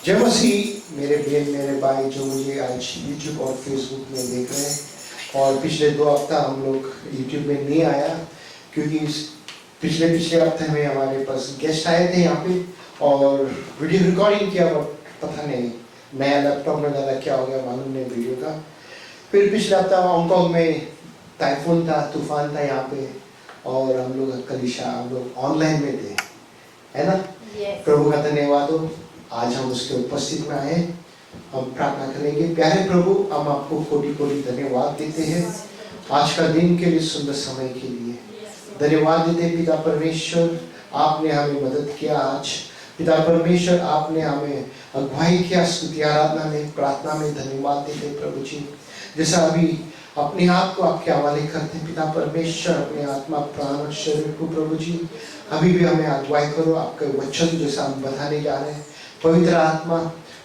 जय मसीह मेरे बहन मेरे भाई जो मुझे आज YouTube और Facebook में देख रहे हैं। और पिछले 2 हफ्ता हम लोग YouTube में नहीं आया क्योंकि पिछले हफ्ते में हमारे पास गेस्ट आए थे यहाँ पे और वीडियो रिकॉर्डिंग किया, पता नहीं नया लैपटॉप में ज़्यादा क्या हो गया मालूम नहीं वीडियो का। फिर पिछले हफ्ता हांगकांग में टाइफून था, तूफान था यहाँ पे और हम लोग ऑनलाइन में थे, है ना। प्रभु का धन्यवाद हो, आज हम उसके उपस्थित में आए। हम प्रार्थना करेंगे। प्यारे प्रभु, हम आपको कोटि कोटि धन्यवाद देते हैं आज का दिन के लिए, सुंदर समय के लिए धन्यवाद देते हैं। पिता परमेश्वर, आपने हमें मदद किया आज। पिता परमेश्वर, आपने हमें अगुवाई किया स्तुति आराधना में, प्रार्थना में। धन्यवाद देते प्रभु जी। जैसा अभी अपने आप को आपके हवाले करते हैं पिता परमेश्वर, अपने आत्मा प्राण और शरीर को प्रभु जी अभी भी हमें अगुवाई करो। आपके वचन जैसा हम बताने जा रहे हैं, पवित्र आत्मा,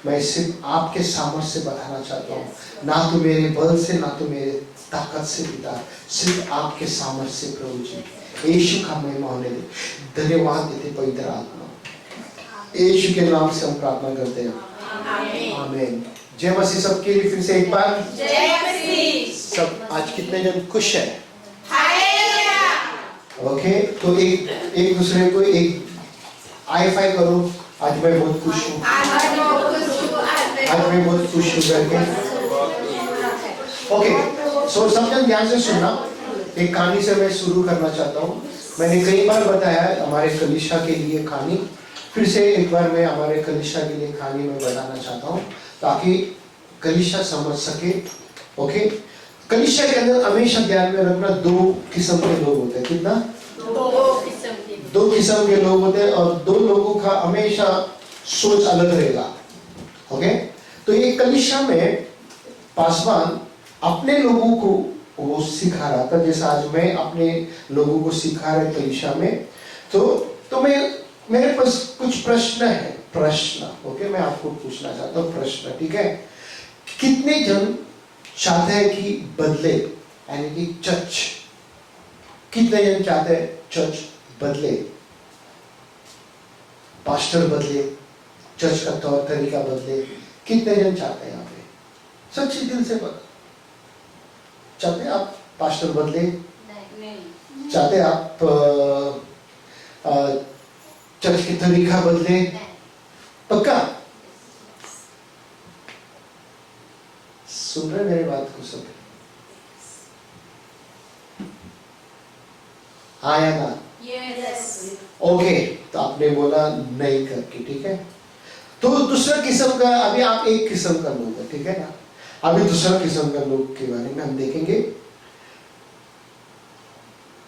मैं सिर्फ आपके सामर्थ्य से बताना चाहता हूँ, ना तो मेरे बल से ना तो मेरे ताकत से पिता, सिर्फ आपके सामर्थ्य से प्रभु जी। यीशु का महिमा होने दे। धन्यवाद देते पवित्र आत्मा, यीशु के नाम से हम प्रार्थना करते हैं, आमीन। जय मसीह सबके लिए फिर से एक बार जय मसीह। सब आज कितने जन खुश है? ओके, तो एक दूसरे को एक हाई फाइव करो। आज मैं बहुत खुश हूँ, आज मैं बहुत खुश हूँ करके। ओके, सो सब जन ध्यान से सुनना। एक कहानी से मैं शुरू करना चाहता हूँ। मैंने कई बार बताया हमारे कलीसिया के लिए कहानी, फिर से एक बार मैं हमारे कलीसिया के लिए कहानी में बताना चाहता हूँ ताकि कलीसिया समझ सके। ओके, कलीसिया के अंदर हमेशा ध्यान में रखना 2 किस्म के लोग होते हैं। कितना? 2 किस्म के लोग होते हैं और 2 लोगों का हमेशा सोच अलग रहेगा। ओके, तो ये कलीसिया में पासवान अपने लोगों को वो सिखा रहा था, जैसा आज मैं अपने लोगों को सिखा रहा कलीसिया में। तो मेरे पास कुछ प्रश्न है, ओके, मैं आपको पूछना चाहता हूँ प्रश्न, ठीक है। कितने जन चाहते हैं कि बदले, यानी कि चर्च, कितने जन चाहते हैं चर्च बदले, पास्टर बदले, चर्च का तौर तरीका बदले? कितने जन चाहते हैं यहाँ पे? सच्चे दिल से बदले चाहते हैं आप पास्टर बदले? नहीं। चाहते हैं आप चर्च की तरीका बदले? पक्का? सुन रहे मेरी बात को सब? हाँ या ना? यस। ओके, तो आपने बोला नहीं करके, ठीक है। तो दूसरा किस्म का, अभी आप एक किस्म का लोग है, ठीक है ना। अभी दूसरा किस्म का लोग के बारे में हम देखेंगे।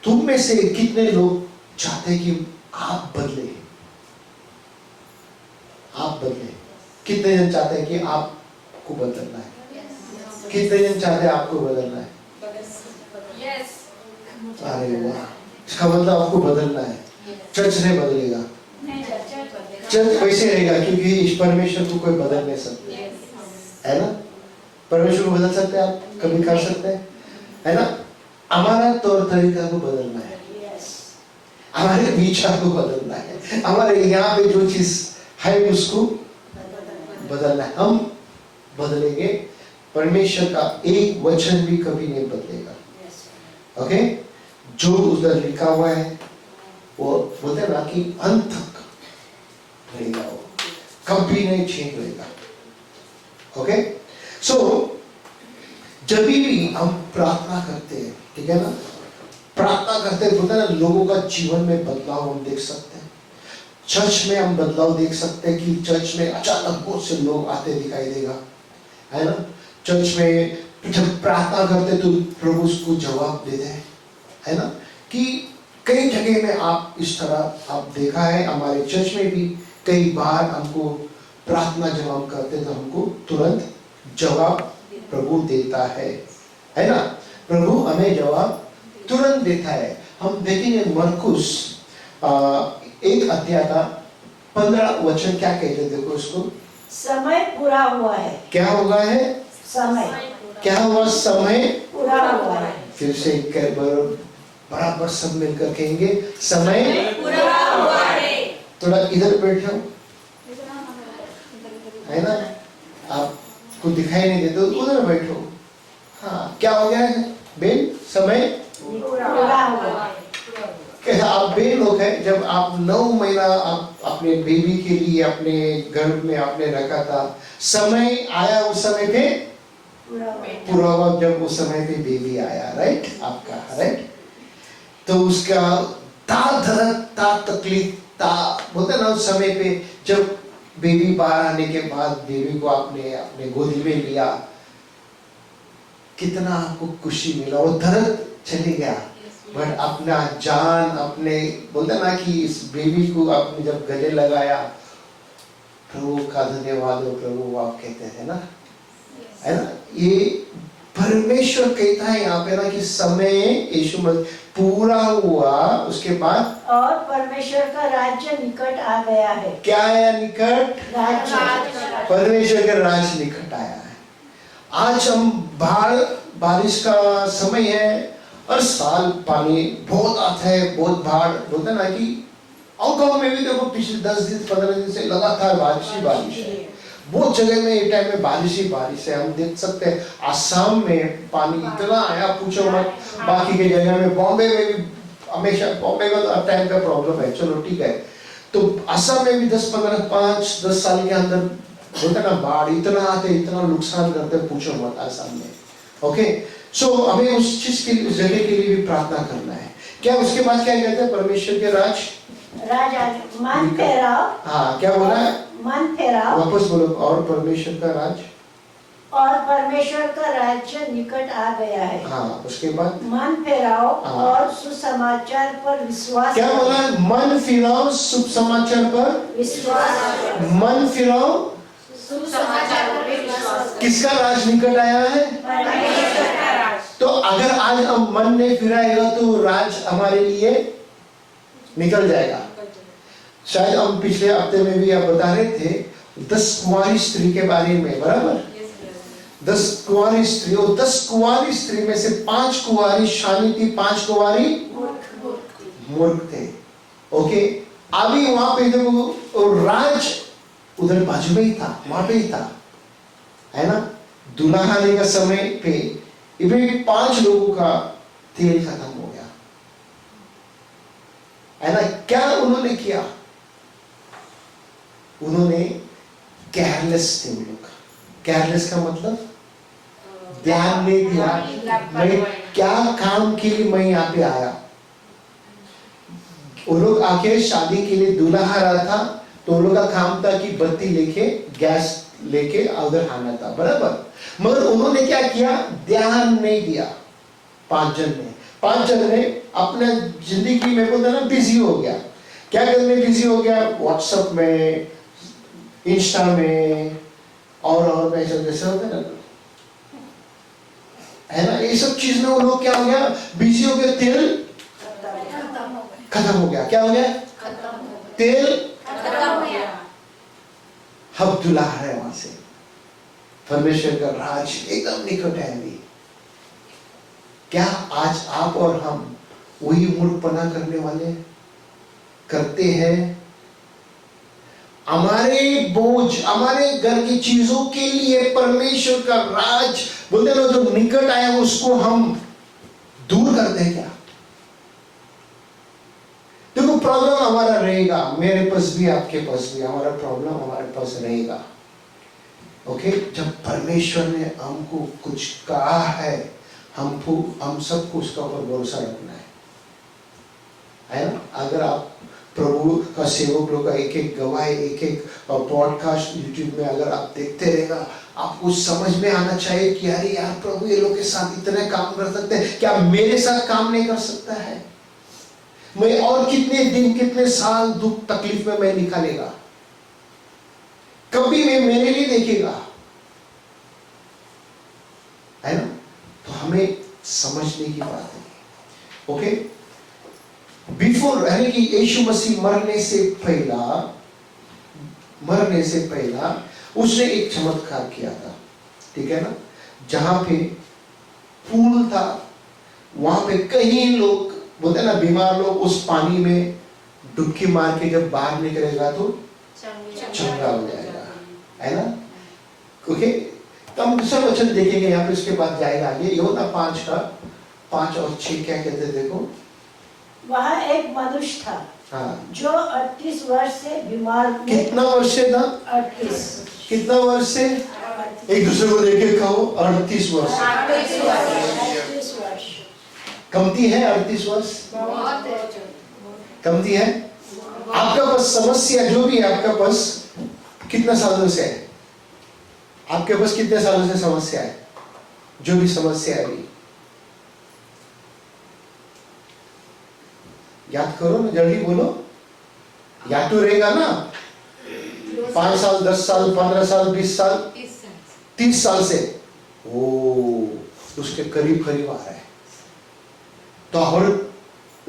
तुम में से कितने लोग चाहते हैं कि आप बदले? आप बदले? कितने जन चाहते हैं कि आपको बदलना है? कितने जन चाहते हैं आपको बदलना है? अरे वाह, इसका मतलब आपको बदलना है। चर्च नहीं बदलेगा, चर्च वैसे रहेगा क्योंकि इस परमेश्वर को कोई बदल नहीं सकते, है ना। परमेश्वर को बदल सकते हैं आप, कभी कर सकते हैं, है ना। हमारा तौर तरीका को बदलना है, हमारे विचार को बदलना है, हमारे यहाँ पे जो चीज है उसको बदलना है। हम बदलेंगे, परमेश्वर का एक वचन भी कभी नहीं बदलेगा। ओके, जो उधर लिखा हुआ है वो बोलते ना कि अंत तक रहेगा, वो कभी नहीं चेंज होगा। ओके, सो जब भी हम प्रार्थना करते हैं, ठीक है ना, प्रार्थना करते हैं, बोलते हैं ना, लोगों का जीवन में बदलाव हम देख सकते हैं। चर्च में हम बदलाव देख सकते हैं कि चर्च में अचानक बहुत से लोग आते दिखाई देगा, है ना। चर्च में जब प्रार्थना करते तो प्रभु उसको जवाब देते हैं, है ना। कि कई जगह में आप इस तरह आप देखा है, हमारे चर्च में भी कई बार हमको प्रार्थना जब हम करते तो हमको तुरंत जवाब प्रभु देता है ना। प्रभु हमें जवाब तुरंत देता है। हम देखेंगे मरकुस 1 अध्याय का 15 वचन क्या कहते हैं, देखो उसको। समय पूरा हुआ है। क्या हुआ है? समय। क्या हुआ? समय पूरा हुआ है। फिर से बराबर सब मिलकर कहेंगे, समय पूरा हुआ है। थोड़ा इधर बैठ जाओ, है ना? आपको दिखाई नहीं देते, उधर बैठो। हाँ, क्या हो गया है बेन? समय पूरा हुआ। कैसा? आप बेन लोग हैं, जब आप 9 महीना आप अपने बेबी के लिए अपने गर्भ में आपने रखा था, समय आया उस समय पे पूरा हुआ, जब उस समय पे बेबी आया, राइट? आपका, राइट? तो उसका ता दर्द, ता तकलीफ, ता बोलते ना उस समय पे, जब बेबी बाहर आने के बाद बेबी को आपने अपने गोदी में लिया, कितना आपको खुशी मिला, वो दर्द चले गया। बट अपना जान, अपने बोलते ना कि इस बेबी को आपने जब गले लगाया, प्रभु का धन्यवाद हो प्रभु, आप कहते हैं ना, है ना? ये परमेश्वर कहता है यहाँ पे ना कि समय यीशु मसीह पूरा हुआ, उसके बाद और परमेश्वर का राज्य निकट आ गया है। क्या आया निकट? राज्य। परमेश्वर का राज निकट आया है। आज हम बारिश का समय है, हर साल पानी बहुत आता है, बहुत बाढ़ बोलते ना कि, और गाँव में भी देखो पिछले 10 दिन 15 दिन से लगातार बारिश ही बारिश है। बहुत जगह में ये टाइम में बारिश ही बारिश है। हम देख सकते हैं आसाम में पानी इतना आया पूछो मत, बाकी के जगह में, बॉम्बे में भी हमेशा, बॉम्बे का तो टाइम का प्रॉब्लम है, चलो ठीक है, तो असम में भी 10 साल के अंदर बोलते ना बाढ़ इतना आते, इतना नुकसान करते पूछो मत आसाम में। ओके, सो हमें उस चीज के लिए, उस जगह के लिए भी प्रार्थना करना है। क्या उसके बाद क्या कहते हैं? परमेश्वर के राज मन फेराओ। हाँ, क्या बोला है? मन फेराओ। वापस बोलो। और परमेश्वर का राज, और परमेश्वर का राज्य निकट आ गया है। हाँ, उसके बाद मन फेराओ हाँ। और सुसमाचार पर विश्वास। क्या बोला? मन फिराओ, शुभ समाचार पर विश्वास। मन फिराओ, सुसमाचार पर विश्वास। किसका राज निकट आया है? परमेश्वर का राज। तो अगर आज हम मन नहीं फिराएगा तो राज हमारे लिए निकल जाएगा। शायद हम पिछले हफ्ते में भी आप बता रहे थे 10 कुंवारी स्त्री के बारे में, बराबर? 10 कुंवारी स्त्री, और 10 कुंवारी स्त्री में से 5 कुंवारी शानी थी, 5 कुंवारी मूर्ख थे। ओके, अभी वहां पे देखो राज उधर बाजू में ही था, वहां पे ही था, है ना? दूल्हा आने का समय पे इवन 5 लोगों का तेल खत्म हो गया, है ना? क्या उन्होंने किया? उन्होंने केयरलेस थे वो लोग। केयरलेस का मतलब ध्यान नहीं दिया, मैं क्या काम के लिए मैं यहाँ पे आया। वो लोग आके शादी के लिए दूल्हा आ रहा था, तो उन लोग का काम था कि बत्ती लेके, गैस लेके उधर आना था, बराबर? मगर उन्होंने क्या किया? ध्यान नहीं दिया। 5 जन ने अपने जिंदगी में बोलते ना बिजी हो गया। क्या करने बिजी हो गया? व्हाट्सएप में, इंस्टा में, और जैसे होते ना, है ना? ये सब चीज में वो लोग क्या हो गया? बिजी हो गया। तेल खत्म हो गया। क्या हो गया? तेल खत्म हो गया। अब दूल्हा है वहां से, परमेश्वर का राज एकदम निकट है अभी। क्या आज आप और हम वही मूर्खपना करने वाले करते हैं? हमारे बोझ, हमारे घर की चीजों के लिए परमेश्वर का राज बोलते ना जो निकट आया उसको हम दूर करते हैं क्या? देखो, प्रॉब्लम हमारा रहेगा, मेरे पास भी, आपके पास भी, हमारा प्रॉब्लम हमारे पास रहेगा। ओके, जब परमेश्वर ने हमको कुछ कहा है, हम सबको उसका ऊपर भरोसा रखना है ना? अगर आप प्रभु का सेवक लोग का एक गवाही, एक पॉडकास्ट यूट्यूब में अगर आप देखते रहेगा, आपको समझ में आना चाहिए कि अरे यार, प्रभु ये लोग के साथ इतने काम कर सकते हैं, क्या मेरे साथ काम नहीं कर सकता है? मैं और कितने दिन, कितने साल दुख तकलीफ में मैं निकालेगा? कभी मैं मेरे लिए देखेगा, है ना? तो हमें समझने की बात है। ओके, बिफोर, यानी कि यीशु मसीह मरने से पहला उसने एक चमत्कार किया था, ठीक है ना? जहां पे पूल था, वहां पे कई लोग बोलते ना बीमार लोग उस पानी में डुबकी मार के जब बाहर निकलेगा तो चंगा हो जाएगा। है ना? ओके, तो हम दूसरा वचन देखेंगे यहाँ पे, उसके बाद जाएगा आगे। यूहन्ना 5 का 5 और 6 क्या कहते हैं देखो। वहाँ एक मनुष्य था हाँ, जो 38 वर्ष से बीमार कितना वर्ष से था? 38 कितना वर्ष से? एक दूसरे को देख के कहो 38 वर्ष। 38 वर्ष कमती है 38 वर्ष? कमती है? आपका पास समस्या जो भी है, आपका पास कितना सालों से है? आपके पास कितने सालों से समस्या है? जो भी समस्या है अभी याद करो ना, जल्दी बोलो। याद तो रहेगा ना? 5 साल, 10 साल, 15 साल, 20 साल, 30 साल से ओ उसके करीब करीब आ रहा है। तो और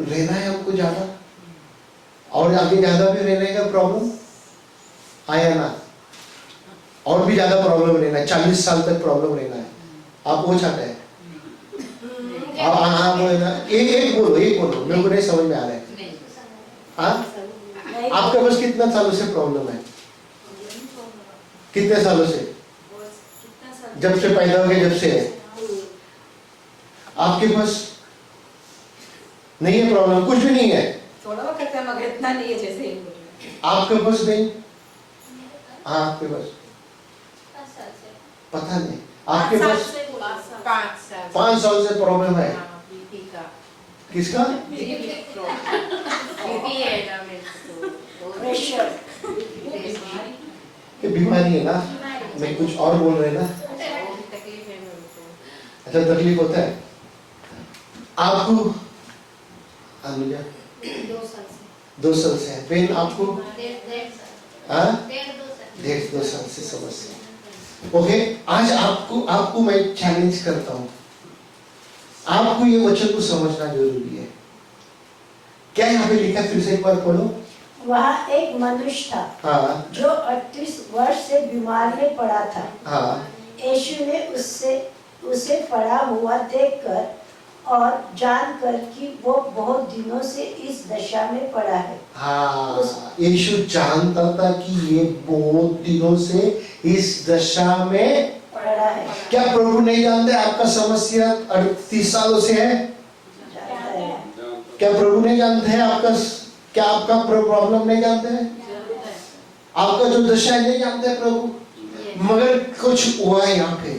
रहना है हमको ज्यादा, और आगे ज्यादा भी रहने का प्रॉब्लम आया ना, और भी ज्यादा प्रॉब्लम रहना है, 40 साल तक प्रॉब्लम रहना है। आप वो चाहते हैं? हाँ वो है ना। एक बोलो, एक बोलो, मेरे को नहीं समझ में आ रहा है। हाँ, आपके पास कितना सालों से प्रॉब्लम है? कितने सालों से? जब से पैदा हो गए, जब से है आपके पास नहीं है प्रॉब्लम? कुछ भी नहीं है? थोड़ा वक्त है मगर इतना नहीं है जैसे ही आपके पास नहीं? हाँ, आपके पास पता नहीं। आपके पास 5 साल से प्रॉब्लम है। किसका? प्रेशर ये बीमारी है ना? मैं कुछ और बोल रहे ना? अच्छा, तकलीफ होता है आपको? अनुजा 2 साल से है। पेन आपको? हाँ, 1.5-2 साल से समस्या। ओके, आज आपको मैं चैलेंज करता हूँ, आपको ये वचन को समझना जरूरी है। क्या यहाँ पे लिखा है? फिर से एक बार पढ़ो। वहाँ एक मनुष्य था हाँ जो 38 वर्ष से बीमार में पड़ा था। हाँ यीशु ने उसे पड़ा हुआ देखकर और जानकर कि वो बहुत दिनों से इस दशा में पड़ा है। हाँ, यीशु जानता था कि ये बहुत दिनों से इस दशा में पड़ा है। क्या प्रभु नहीं जानते आपका समस्या 38 सालों से है? जानता है। क्या प्रभु नहीं जानते हैं आपका? क्या आपका प्रॉब्लम नहीं जानते हैं? आपका जो दशा है नहीं जानते हैं प्रभु? मगर कुछ हुआ है यहाँ पे।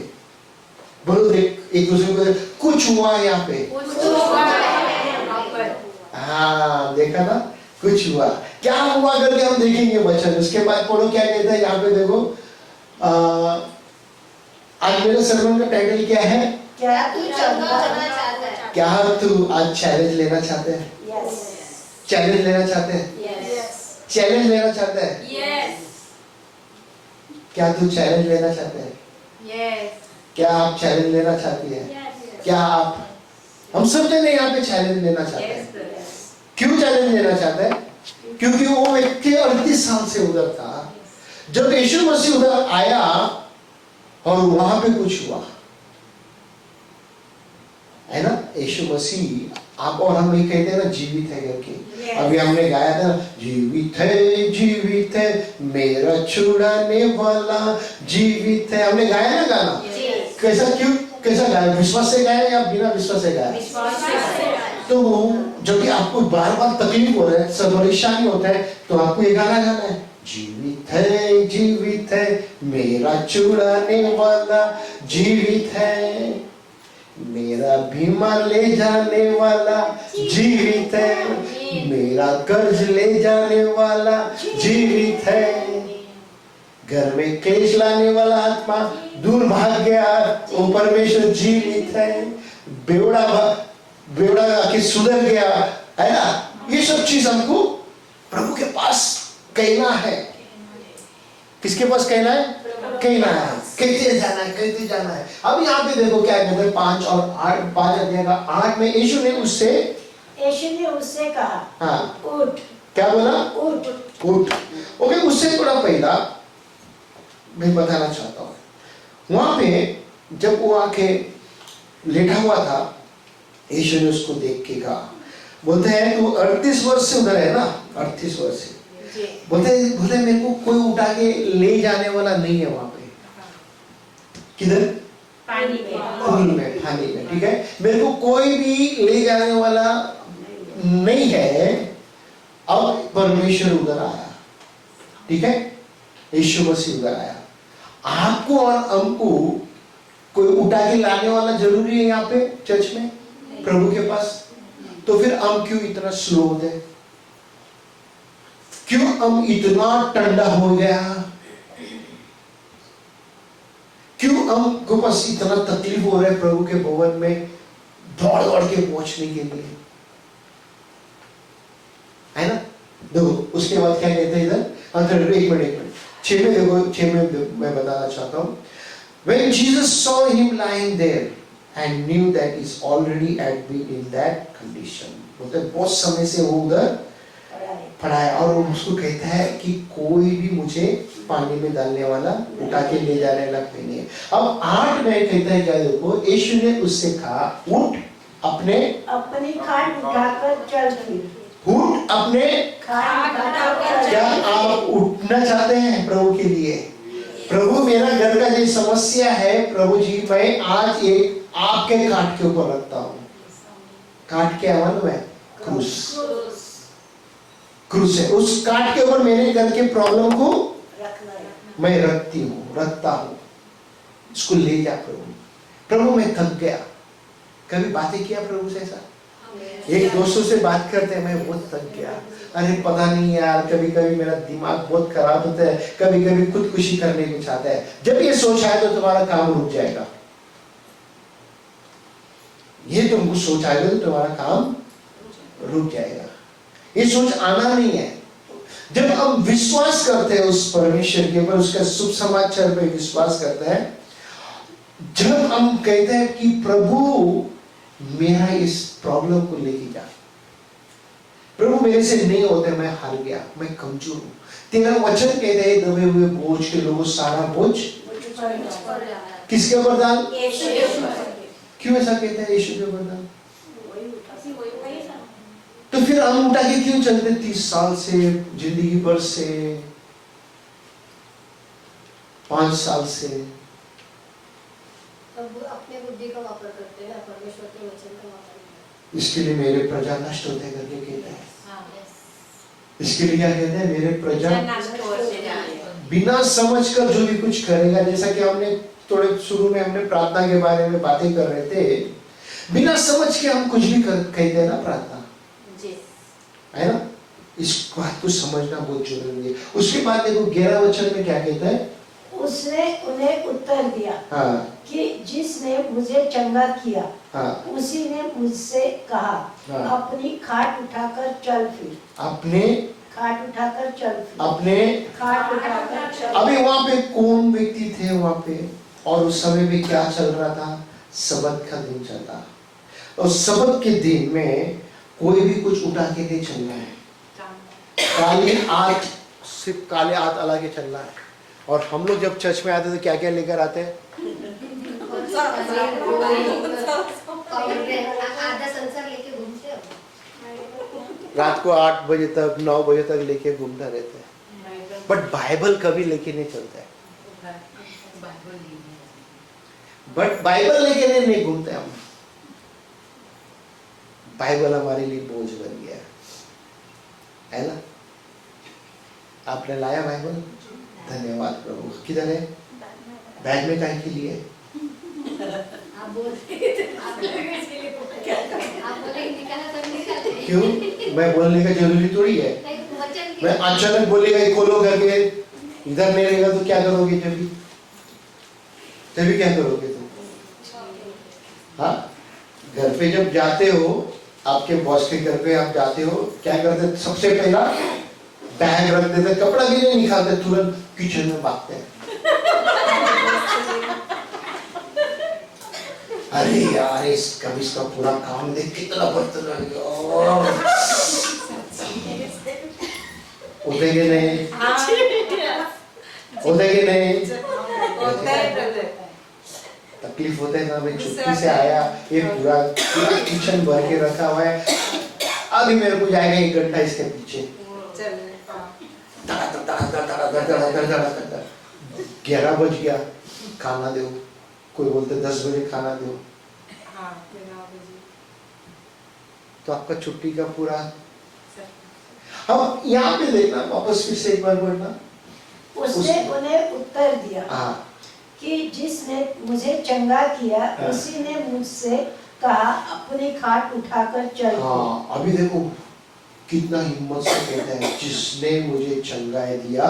बोलो, देख एक दूसरे को, कुछ हुआ है यहाँ पे। हाँ, देखा ना, कुछ हुआ। क्या हुआ करके हम देखेंगे वचन। उसके बाद पढ़ो क्या कहता है यहाँ पे, देखो। आज मेरे सरमन का टाइटल क्या है? क्या तू चंगा होना चाहता है? क्या तू आज चैलेंज लेना चाहते हैं? यस चैलेंज लेना चाहते हैं? यस चैलेंज लेना चाहते हैं? यस क्या तू चैलेंज लेना चाहते हैं? यस क्या आप चैलेंज लेना चाहती हैं? क्या आप, हम सब जने यहाँ पे चैलेंज लेना चाहते हैं। क्यों चैलेंज लेना चाहते हैं? क्योंकि वो व्यक्ति 38 साल से उधर था। जब यीशु मसीह उधर आया और वहां पे कुछ हुआ, है ना? यीशु मसीह, आप और हम ये कहते हैं ना, जीवित है करके। अभी हमने गाया था, जीवित है मेरा छुड़ाने वाला, जीवित है। हमने गाया ना गाना। कैसा, क्यों, कैसा गाया? विश्वास से गाया या बिना विश्वास से गाया? तो जब भी आपको बार बार तकलीफ हो रहा है, सब परेशानी होता है, तो आपको ये गाना गाना है, जीवित है मेरा छुड़ाने वाला, जीवित है मेरा बीमार ले जाने वाला, जीवित है मेरा कर्ज ले जाने वाला, जीवित है घर में क्लेश लाने वाला आत्मा दूर भाग गया, वो परमेश्वर जीवित है। बेवड़ा आके सुधर गया, है ना? ये सब चीज हमको प्रभु के पास कहना है। किसके पास कहना है? कहना है, कहते जाना है, कहते जाना है। अब यहाँ पे देखो क्या कहते हैं, 5 और 8, 5 अध्याय का 8 में यीशु ने उससे कहा, हाँ, उठ। क्या बोला? उठ। ओके, उससे थोड़ा पहला मैं बताना चाहता हूँ, वहां पे जब वो आके लेटा हुआ था, यीशु ने उसको देख के कहा, बोलते हैं तू 38 वर्ष से उधर है ना, 38 वर्ष से, जी बोलते बोलते मेरे को कोई उठा के ले जाने वाला नहीं है वहां पे। किधर? पानी में पूल में, पानी में, ठीक है। मेरे को कोई भी ले जाने वाला नहीं है। अब परमेश्वर उधर आया, ठीक है, यीशु मसीह उधर आया। आपको और हमको कोई उठा के लाने वाला जरूरी है यहाँ पे चर्च में प्रभु के पास? तो फिर हम क्यों इतना स्लो होते हैं? क्यों हम इतना ठंडा हो गया? क्यों हमको पास इतना तकलीफ हो रहा है प्रभु के भवन में दौड़ दौड़ के पहुंचने के लिए, है ना? देखो उसके बाद क्या कहते हैं इधर, अंदर एक मिनट 6 में देखो, 6 में मैं बताना चाहता हूं। When Jesus saw him lying there and knew that he's already had been in that condition, बोलते बहुत समय से वो उधर पड़ा है और वो उसको कहता है कि कोई भी मुझे पानी में डालने वाला उठा के ले जाने वाला कोई नहीं है। अब 8 में कहता है क्या, देखो, यीशु ने उससे कहा उठ अपनी खाट उठाकर चल फिर। उठ अपने खाट उठाकर क्या आप उठना चाहते हैं प्रभु के लिए? प्रभु मेरा घर का जो समस्या है प्रभु जी, मैं आज एक आपके काट के ऊपर रखता हूँ। काट के मालूम है? क्रूस, क्रूस है। उस काट के ऊपर मेरे घर के प्रॉब्लम को मैं रखता हूँ। इसको ले जा प्रभु। प्रभु मैं थक गया। कभी बातें किया प्रभु से ऐसा? एक दोस्तों से बात करते हैं, मैं बहुत थक गया, अरे पता नहीं यार, कभी कभी मेरा दिमाग बहुत खराब होता है, कभी कभी खुदकुशी करने को चाहता है। जब ये सोच आए तो तुम्हारा काम रुक जाएगा। ये तुमको सोच आएगा तो तुम्हारा काम रुक जाएगा। ये सोच आना नहीं है। जब हम विश्वास करते हैं उस परमेश्वर के ऊपर, उसका शुभ समाचार पे विश्वास करते हैं, जब हम कहते हैं कि प्रभु मेरा इस प्रॉब्लम को लेके जा, प्रभु मेरे से नहीं होते, मैं हार गया, मैं कमजोर हूं। तेरा वचन कहते हैं दबे हुए बोझ के लोगों सारा बोझ किसके ऊपर डाल? क्यों ऐसा कहते हैं यीशु के ऊपर डाल? तो फिर हम उठा के क्यों चलते 30 साल से, जिंदगी भर से, 5 साल से? अपने बुद्धि का वापर करते हैं, परमेश्वर के वचन का वापर नहीं। इसके लिए मेरे प्रजा नष्ट होते करके कहते हैं। इसके लिए क्या कहते हैं? मेरे प्रजा बिना समझ कर जो भी कुछ करेगा, जैसा कि हमने थोड़े शुरू में हमने प्रार्थना के बारे में बातें कर रहे थे, बिना समझ के हम कुछ भी कहते हैं ना प्रार्थना, है ना? इस बात को समझना बहुत जरूरी है। उसके बाद देखो 11 वचन में क्या कहता है? उसने उन्हें उत्तर दिया कि जिसने मुझे चंगा किया उसी ने मुझसे कहा अपनी खाट उठाकर चल फिर। अपने खाट उठाकर चल फिर। अपने खाट उठाकर चल। अभी वहाँ पे कौन व्यक्ति थे वहाँ पे? और उस समय में क्या चल रहा था? सबत का दिन चल रहा। और सबत के दिन में कोई भी कुछ उठा के नहीं चलना है। काले हाथ, सिर्फ काले हाथ अला के चलना है। और हम लोग जब चर्च में आते तो क्या क्या लेकर आते हैं? आधा संसार लेके घूमते हैं। रात को 8 बजे तक 9 बजे तक लेके घूमता रहते हैं, बट बाइबल कभी लेके नहीं चलता है। बट बाइबल लेके नहीं घूमते हम। बाइबल हमारे लिए बोझ बन गया है ना? आपने लाया बाइबल? धन्यवाद प्रभु। किधर है? बैग में काहे के लिए? आप बोल क्यों? मैं बोलने का जरूरी थोड़ी है। मैं अचानक बोलेगा खोलो करके, इधर नहीं रहेगा तो क्या करोगे? तभी क्या करोगे तुम? हाँ, घर पे जब जाते हो, आपके बॉस के घर पे आप जाते हो, क्या करते? सबसे पहला बैग रख देते, कपड़ा भी नहीं निकालते, तुरंत किचन में भागते हैं। अरे यार इसका पूरा काम देख कितना बर्तन उठेंगे नहीं? उठेंगे नहीं? तकलीफ होता है ना। मैं छुट्टी से आया, ये पूरा किचन भर के रखा हुआ है, अभी मेरे को जाएगा 1 घंटा इसके पीछे। 11 बज गया, खाना दो, कोई बोलते 10 बजे खाना दो, हाँ, फिर 9 बजे। तो आपका छुट्टी का पूरा। अब यहाँ पे देखना, वापस फिर से एक बार बोलना। उसने उन्हें उत्तर दिया हाँ कि जिसने मुझे चंगा किया हाँ। उसी ने मुझसे कहा अपनी खाट उठाकर चल। हाँ, अभी देखो कितना हिम्मत से कहते हैं, जिसने मुझे चंगाई दिया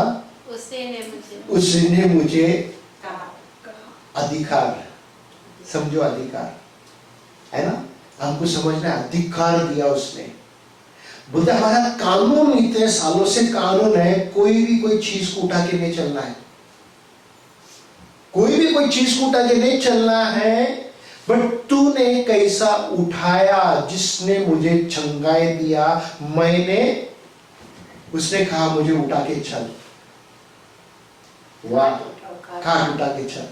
उसने मुझे अधिकार, समझो अधिकार है ना, हमको समझना है, अधिकार दिया उसने। बोलते हमारा कानून, इतने सालों से कानून है, कोई भी कोई चीज को उठा के नहीं चलना है, कोई भी कोई चीज को उठा के नहीं चलना है, बट तूने कैसा उठाया, जिसने मुझे चंगाई दिया, मैंने, उसने कहा मुझे उठा के चल, वाह, खाट उठा के चल।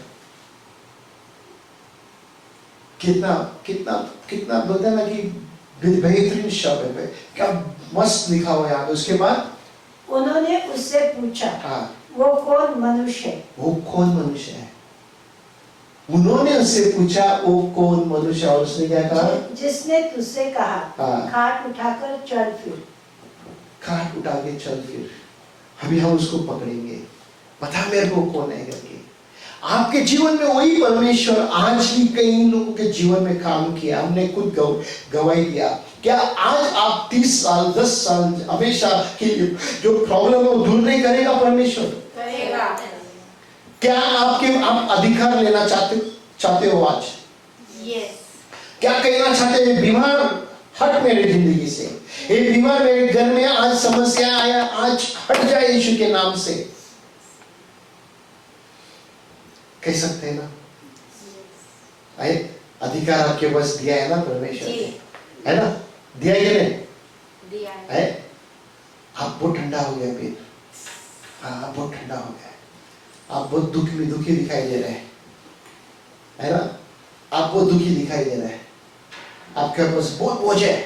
कितना कितना कितना बोलते हैं ना कि बेहतरीन शब्द है, क्या मस्त लिखा हुआ है यहाँ पे। उसके बाद उन्होंने उससे पूछा हाँ, वो कौन मनुष्य है? वो कौन मनुष्य है? उन्होंने उससे पूछा वो कौन मनुष्य, और उसने क्या कहा? जिसने तुझसे कहा हाँ। खाट उठाकर चल फिर। खाट उठा के चल फिर। अभी हम उसको पकड़ेंगे, पता मेरे को कौन है करके। आपके जीवन में वही परमेश्वर आज भी कई लोगों के जीवन में काम किया, हमने खुद गवाही दिया। क्या आज आप 30 साल 10 साल हमेशा की जो प्रॉब्लम है वो दूर नहीं करेगा परमेश्वर? करेगा। क्या आप अधिकार लेना चाहते हो आज? यस। क्या कहना चाहते हैं, बीमार हट मेरी जिंदगी से, ये बीमार मेरे घर में आज समस्या आया, आज हट जाए यीशु के नाम से, कह सकते हैं ना? आए, अधिकार आपके पास दिया है ना परमेश्वर ने, है ना? दिया है कि नहीं? दिया है। आप बहुत ठंडा हो गया फिर, हाँ आप बहुत ठंडा हो गया, आप बहुत दुखी दिखाई दे रहे हैं, है ना? आप बहुत दुखी दिखाई दे रहे हैं, आपके पास बहुत बोझ है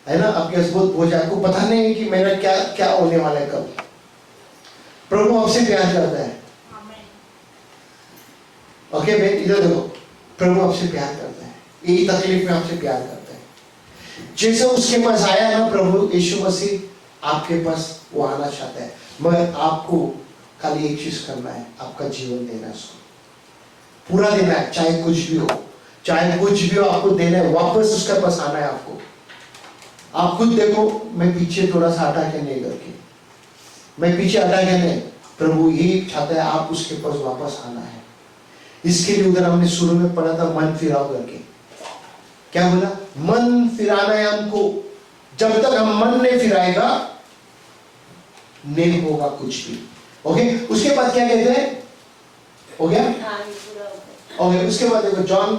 ना? आपके पास बहुत बोझ है, आपको पता नहीं है कि मेरा क्या क्या होने वाला है कब। प्रभु आपसे प्यार करता है। ओके भाई, इधर देखो, प्रभु आपसे प्यार करता है, यही तकलीफ में आपसे प्यार करता है। जैसे उसके पास आया ना प्रभु यीशु मसीह, आपके पास वो आना चाहता है, मगर आपको खाली एक चीज करना है, आपका जीवन देना है, उसको पूरा देना है, चाहे कुछ भी हो, चाहे कुछ भी हो, आपको देना है, वापस उसके पास आना है आपको। आप खुद देखो, मैं पीछे थोड़ा सा हटा के नहीं करके, मैं पीछे हटा के नहीं, प्रभु यही चाहता है आप उसके पास वापस आना है। इसके लिए उधर हमने शुरू में पढ़ा था मन फिराओ करके, क्या बोला? मन फिराना है हमको। जब तक हम मन नहीं फिराएगा नहीं होगा कुछ भी। ओके, उसके बाद क्या कहते हैं? हो गया? ओके, उसके बाद देखो जॉन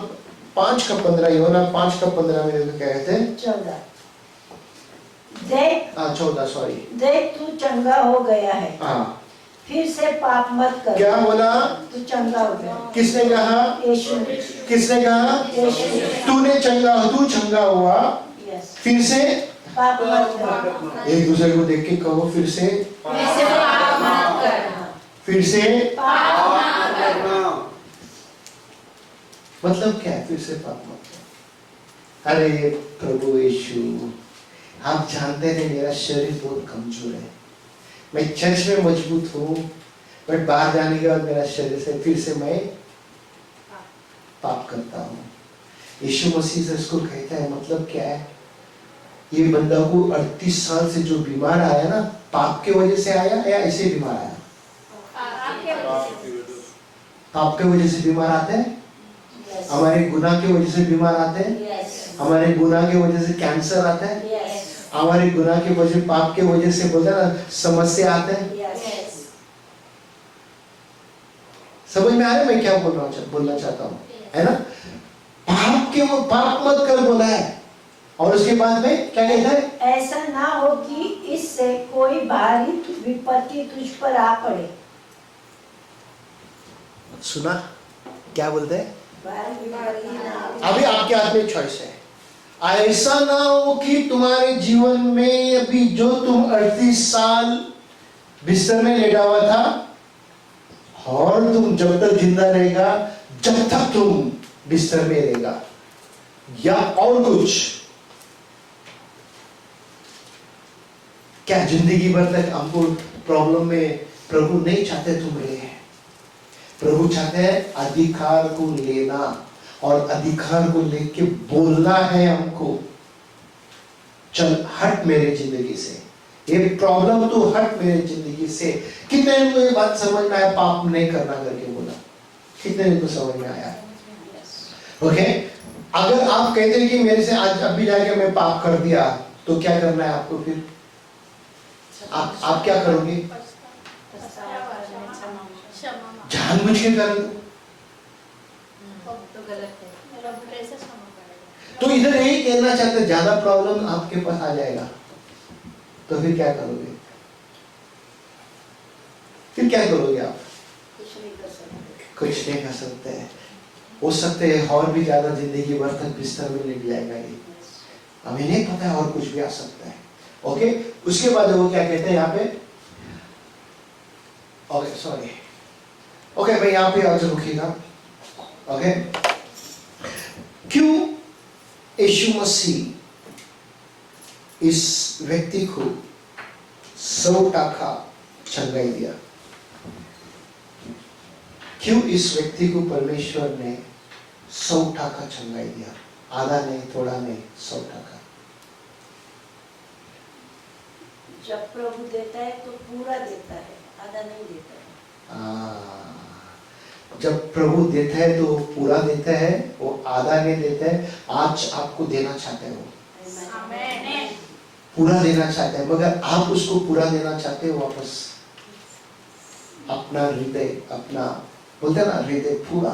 5:15, योना 5:15 में देखो क्या कहते हैं? 14 देख, 14 सॉरी, देख तू चंगा हो गया है, हाँ, फिर से पाप मत कर। क्या बोला? तू चंगा हो गया। किसने कहा? यीशु ने। किसने कहा? यीशु ने। तू चंगा हुआ, यस, फिर से पाप मत कर। एक दूसरे को देख के कहो, फिर से पाप मत करना। फिर से पाप मत करना। मतलब क्या है फिर से पाप मत कर? अरे प्रभु यीशु, आप जानते हैं मेरा शरीर बहुत कमजोर है, मैं चर्च में मजबूत हूँ, बट बाहर जाने के बाद मेरा शरीर से फिर से मैं पाप करता हूँ। यीशु मसीह से इसको कहता है, मतलब क्या है? ये बंदा को 38 साल से जो बीमार आया ना, पाप के वजह से आया या ऐसे बीमार आया? पाप के वजह से बीमार आते हैं, हमारे गुनाह की वजह से बीमार आते हैं, हमारे गुनाह की वजह से कैंसर आता है, हमारे गुनाह की वजह, पाप के वजह से बोलते हैं ना समस्या आते हैं। समझ में आ रहा है मैं क्या बोलना चाहता हूँ, है ना? पाप मत कर बोला है, और उसके बाद में क्या कहता है? ऐसा ना हो कि इससे कोई भारी विपत्ति तुझ पर आ पड़े। सुना क्या बोलते हैं? भारी विपत्ति ना हो। अभी आपके हाथ में चॉइस है, ऐसा ना हो कि तुम्हारे जीवन में अभी जो तुम 38 साल बिस्तर में लेटा हुआ था और तुम जब तक जिंदा रहेगा, जब तक तुम बिस्तर में रहेगा, या और कुछ, क्या जिंदगी भर तक हमको प्रॉब्लम में प्रभु नहीं चाहते तुम रहे। प्रभु चाहते हैं अधिकार को लेना और अधिकार को लेके बोलना है हमको, चल हट मेरे जिंदगी से, ये प्रॉब्लम तो हट मेरे जिंदगी से। कितने को ये बात समझ में आया, पाप नहीं करना करके बोला, कितने को समझ में आया? ओके, अगर आप कहते हैं कि मेरे से आज अभी जाके मैं पाप कर दिया, तो क्या करना है आपको? फिर आप क्या करोगे? जानबूझ के कर दो तो गलत है, रब कैसे क्षमा करेगा? तो इधर यही कहना चाहते, ज्यादा प्रॉब्लम आपके पास आ जाएगा तो फिर क्या करोगे? फिर क्या करोगे आप? कुछ नहीं कर सकते। कुछ नहीं कर सकते। हो सकते है और भी ज्यादा जिंदगी भर तक बिस्तर में लेट जाएगा ये, हमें नहीं पता है, और कुछ भी आ सकता है। ओके, उसके बाद वो क्या कहते हैं यहाँ पे? ओके सॉरी, ओके भाई यहाँ पे आज रुकिएगा। ओके, क्यों यीशु मसीह इस व्यक्ति को 100 टाका चंगाई दिया? क्यों इस व्यक्ति को परमेश्वर ने 100 टाका चंगाई दिया? आधा नहीं, थोड़ा नहीं, 100 टाका। जब प्रभु देता है तो पूरा देता है, आधा नहीं देता है। जब प्रभु देता है तो पूरा देता है, वो आधा नहीं देता है। आज आपको देना चाहते हो, पूरा देना चाहते हैं, मगर आप उसको पूरा देना चाहते हो वापस, अपना हृदय, अपना बोलते हैं ना हृदय पूरा।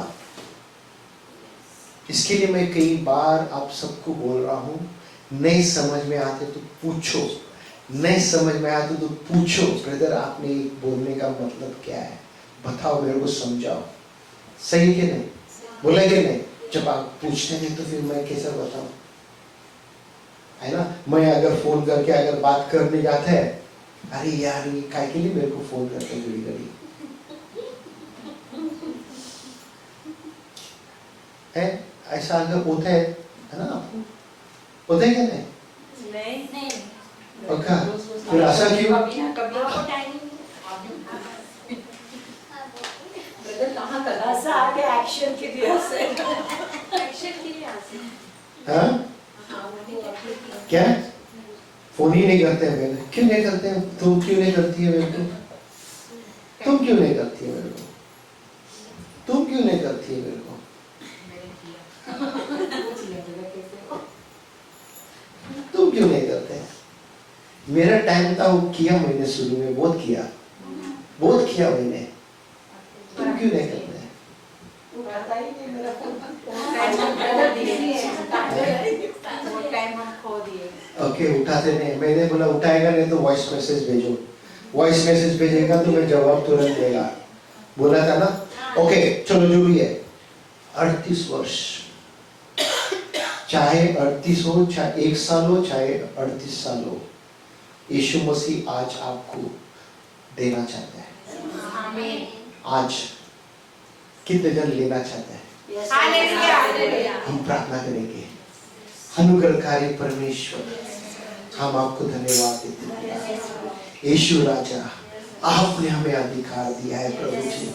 इसके लिए मैं कई बार आप सबको बोल रहा हूं, नहीं समझ में आते तो पूछो, नहीं समझ में आते तो पूछो, ब्रदर आपने बोलने का मतलब क्या है, बताओ मेरे को, समझाओ। सही कि नहीं? बोले कि नहीं? जब आप पूछते नहीं तो फिर मैं कैसे बताऊं, है ना? मैं अगर फोन करके अगर बात करने जाता है, अरे यार ये काय के लिए मेरे को फोन करते हैं घड़ी घड़ी, है ऐसा अगर होता है ना? आपको होता है क्या? नहीं पक्का? फिर ऐसा क्यों? ऐसा आगे एक्शन के लिए हाँ? क्या फोन ही नहीं करते हैं मेरे? क्यों नहीं करते हैं? तुम क्यों नहीं करती है मेरे को? तुम क्यों नहीं करती है मेरे को? तुम क्यों नहीं करती है मेरे को? तुम क्यों नहीं करते? मेरा टाइम था वो किया मैंने, शुरू में बहुत किया मैंने, तुम क्यों नहीं करते? उठाता ही नहीं मेरा फोन। ओके, उठाते नहीं। मैंने बोला उठाएगा नहीं तो वॉइस मैसेज भेजो, वॉइस मैसेज भेजेगा तो मैं जवाब तुरंत देगा, बोला था ना? ओके चलो, जो भी है, 38 वर्ष, चाहे 38 हो, चाहे 1 साल हो, चाहे 38 साल हो, यीशु मसीह आज आपको देना चाहता है। आज कितने जन लेना चाहते हैं? हम प्रार्थना करेंगे। अनुग्रहकारी परमेश्वर, हम आपको धन्यवाद देते हैं। यीशु राजा, आपने हमें अधिकार दिया है प्रभु जी,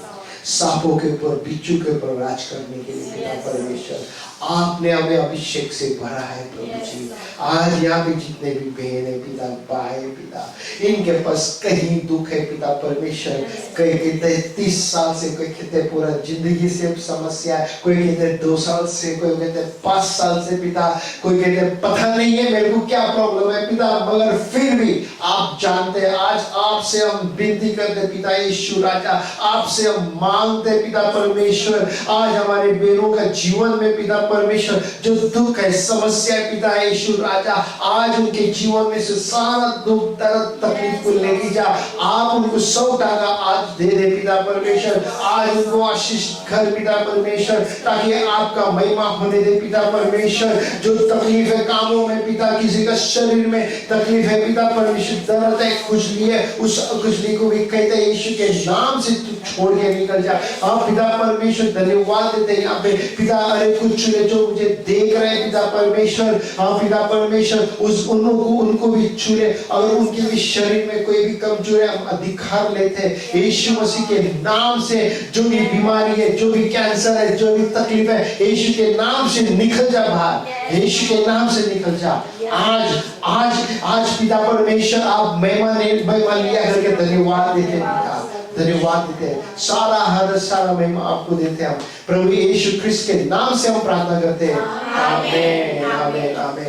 सांपों के ऊपर, बिच्छू के ऊपर राज करने के लिए। पिता परमेश्वर, आपने हमें अभिषेक से भरा है प्रभु जी। आज यहाँ पे जितने भी बहन है पिता, भाई पिता, इनके पास कहीं दुख है पिता परमेश्वर, कोई कहते 30 साल से, कोई कहते पूरा जिंदगी से समस्या है, कोई कहते 2 साल से, कोई कहते 5 साल से पिता, कोई कहते पता नहीं है मेरे को क्या प्रॉब्लम है पिता, मगर फिर भी आप जानते हैं। आज आपसे हम विनती करते पिता यीशु राजा, आपसे हम मांगते हैं पिता परमेश्वर, आज हमारे बहनों का जीवन में पिता परमेश्वर जो दुख है, समस्या है पिता यीशु राजा, आज उनके जीवन में से सारा दुख दर्द तकलीफ को लेके जा, आप उनको 100% आज दे दे पिता परमेश्वर, आज उनको आशीष कर पिता परमेश्वर, ताकि आपका महिमा होने दे पिता परमेश्वर। जो तकलीफ है कामों में पिता, किसी का शरीर में तकलीफ है पिता परमेश्वर, दर्द है, खुजली है, उस खुजली को भी कहते हैं यीशु के नाम से तू छोड़ के निकल जा। आप पिता परमेश्वर धन्यवाद देते हैं यहाँ पे पिता, अरे कुछ जो मुझे देख रहे हैं पिता परमेश्वर, हाँ पिता परमेश्वर उस उनको भी छूले, अगर उनके भी शरीर में कोई भी कमजोरी है हम अधिकार लेते हैं यीशु मसीह के नाम से। जो भी बीमारी है, जो भी कैंसर है, जो भी तकलीफ है, यीशु के नाम से निकल जा बाहर, यीशु के नाम से निकल जा। आज आज आज पिता परमेश्वर आप महिमा लिया करके धन्यवाद देते हैं, धन्यवाद देते हैं, सारा हर सारा महिमा आपको देते हैं हम प्रभु यीशु क्रिस्त के नाम से हम प्रार्थना करते हैं, आमीन आमीन आमीन।